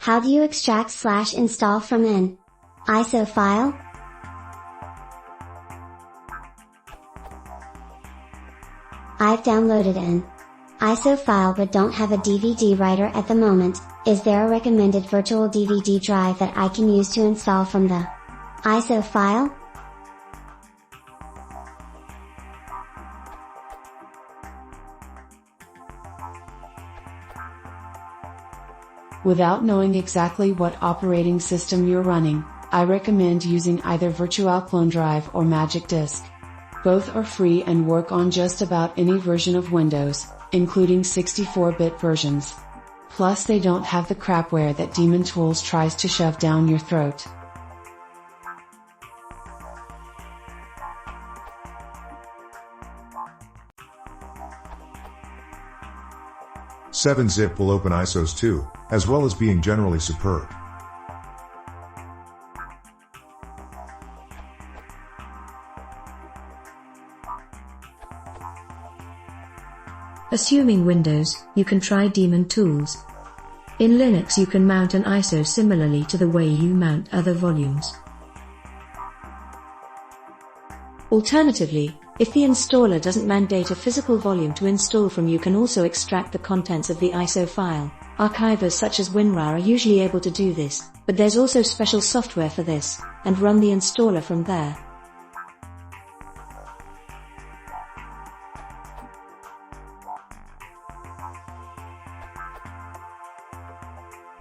How do you extract/install from an ISO file? I've downloaded an ISO file but don't have a DVD writer at the moment. Is there a recommended virtual DVD drive that I can use to install from the ISO file? Without knowing exactly what operating system you're running, I recommend using either virtualdrive or Magic Disk. Both are free and work on just about any version of Windows, including 64-bit versions. Plus they don't have the crapware that Demon Tools tries to shove down your throat. .7-zip will open ISOs too, as well as being generally superb. Assuming Windows, you can try Demon Tools. In Linux you can mount an ISO similarly to the way you mount other volumes. Alternatively, if the installer doesn't mandate a physical volume to install from, you can also extract the contents of the ISO file. Archivers such as WinRAR are usually able to do this, but there's also special software for this, and run the installer from there.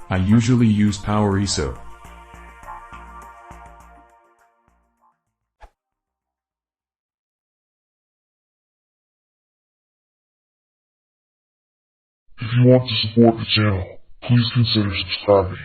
I usually use PowerISO. If you want to support the channel, please consider subscribing.